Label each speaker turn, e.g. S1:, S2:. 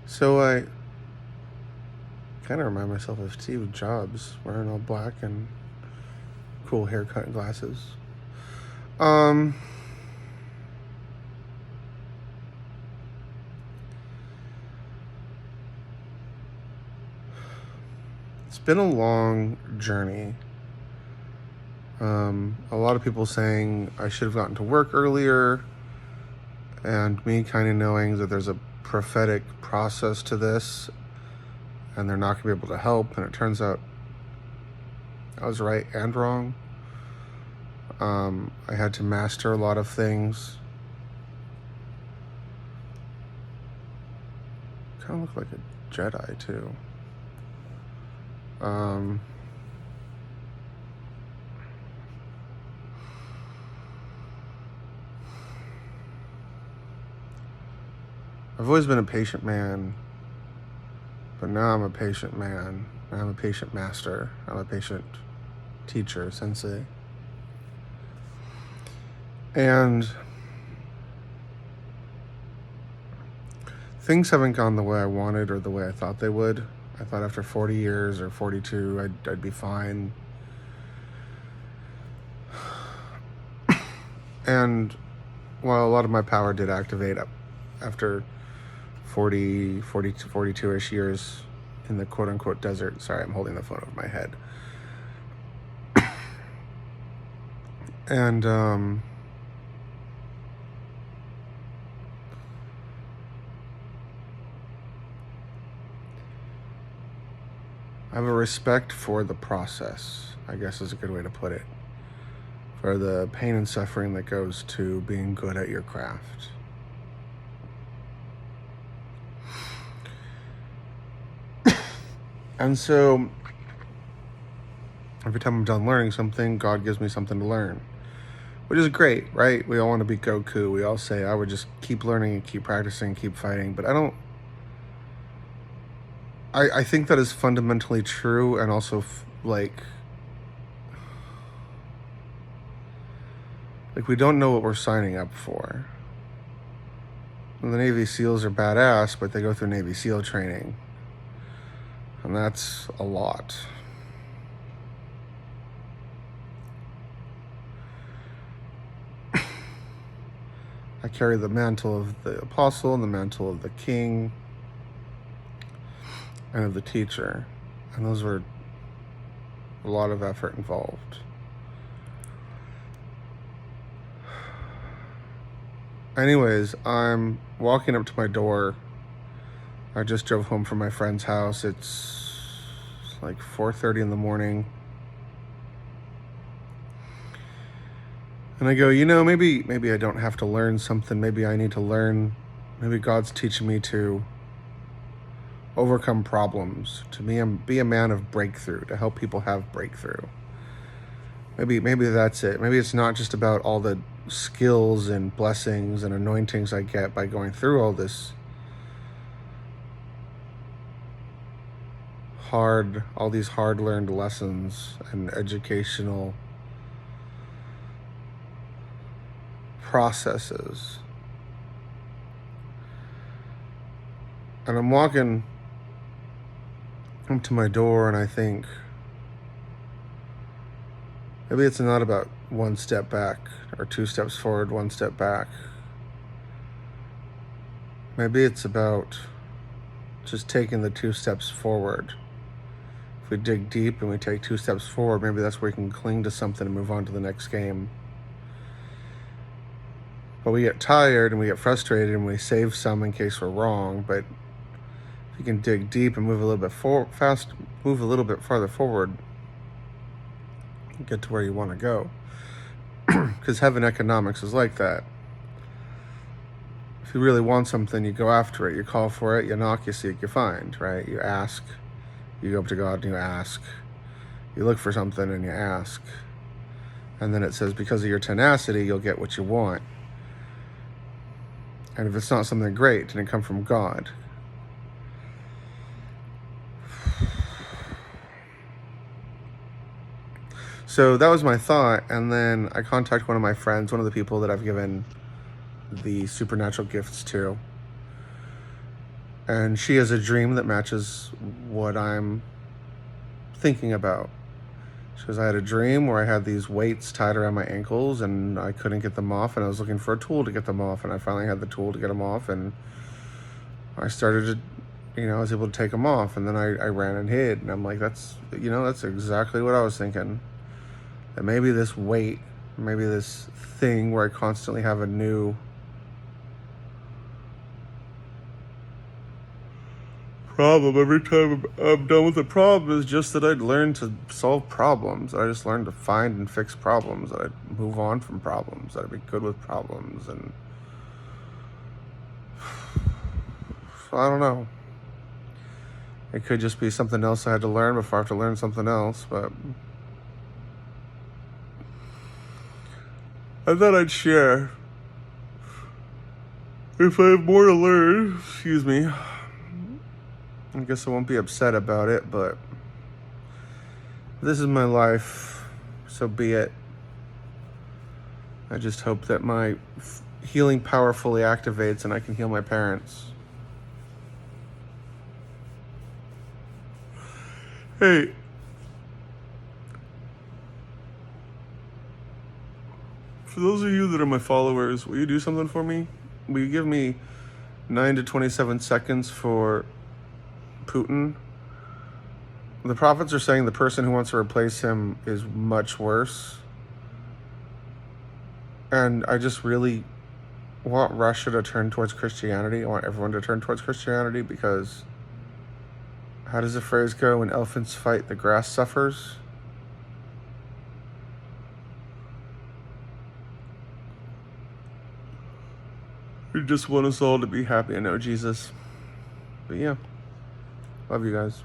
S1: So I kind of remind myself of Steve Jobs wearing all black and cool haircut and glasses. Um, it's been a long journey. A lot of people saying I should have gotten to work earlier, and me kind of knowing that there's a prophetic process to this, and they're not going to be able to help. And it turns out I was right and wrong. I had to master a lot of things. Kind of look like a Jedi too. I've always been a patient man, but now I'm a patient man. I'm a patient master. I'm a patient teacher, sensei. And things haven't gone the way I wanted or the way I thought they would. I thought after 40 years or 42, I'd be fine. And while a lot of my power did activate up after 42-ish years in the quote-unquote desert. Sorry, I'm holding the phone over my head. And I have a respect for the process, I guess is a good way to put it, for the pain and suffering that goes to being good at your craft. And so every time I'm done learning something, God gives me something to learn, which is great, right? We all want to be Goku. We all say, I would just keep learning and keep practicing, keep fighting. But I think that is fundamentally true, and also like we don't know what we're signing up for. And the Navy SEALs are badass, but they go through Navy SEAL training. And that's a lot. I carry the mantle of the apostle and the mantle of the king and of the teacher. And those were a lot of effort involved. Anyways, I'm walking up to my door. I just drove home from my friend's house. It's like 4:30 in the morning. And I go, maybe I don't have to learn something. Maybe I need to learn. Maybe God's teaching me to overcome problems, to be a man of breakthrough, to help people have breakthrough. Maybe that's it. Maybe it's not just about all the skills and blessings and anointings I get by going through all this all these hard learned lessons and educational processes. And I'm walking up to my door and I think, maybe it's not about one step back or 2 steps forward, 1 step back. Maybe it's about just taking the 2 steps forward. If we dig deep and we take 2 steps forward, maybe that's where we can cling to something and move on to the next game. But we get tired and we get frustrated and we save some in case we're wrong. But if you can dig deep and move a little bit move a little bit farther forward, get to where you want to go. Because heaven economics is like that. If you really want something, you go after it. You call for it, you knock, you seek, you find, right? You ask. You go up to God and you ask. You look for something and you ask. And then it says, because of your tenacity, you'll get what you want. And if it's not something great, it didn't come from God. So that was my thought. And then I contact one of my friends, one of the people that I've given the supernatural gifts to. And she has a dream that matches what I'm thinking about. She goes, I had a dream where I had these weights tied around my ankles and I couldn't get them off, and I was looking for a tool to get them off, and I finally had the tool to get them off, and I started to, I was able to take them off, and then I ran and hid. And I'm like, that's exactly what I was thinking. That maybe this weight, maybe this thing where I constantly have a new problem every time I'm done with a problem is just that I'd learned to solve problems. I just learned to find and fix problems. That I'd move on from problems. That I'd be good with problems. And so I don't know. It could just be something else I had to learn before I have to learn something else. But I thought I'd share. If I have more to learn, excuse me, I guess I won't be upset about it, but this is my life, so be it. I just hope that my healing power fully activates and I can heal my parents. Hey, for those of you that are my followers, will you do something for me? Will you give me 9 to 27 seconds for Putin? The prophets are saying the person who wants to replace him is much worse. And I just really want Russia to turn towards Christianity. I want everyone to turn towards Christianity, because how does the phrase go? When elephants fight, the grass suffers. I just want us all to be happy and know Jesus. But yeah, love you guys.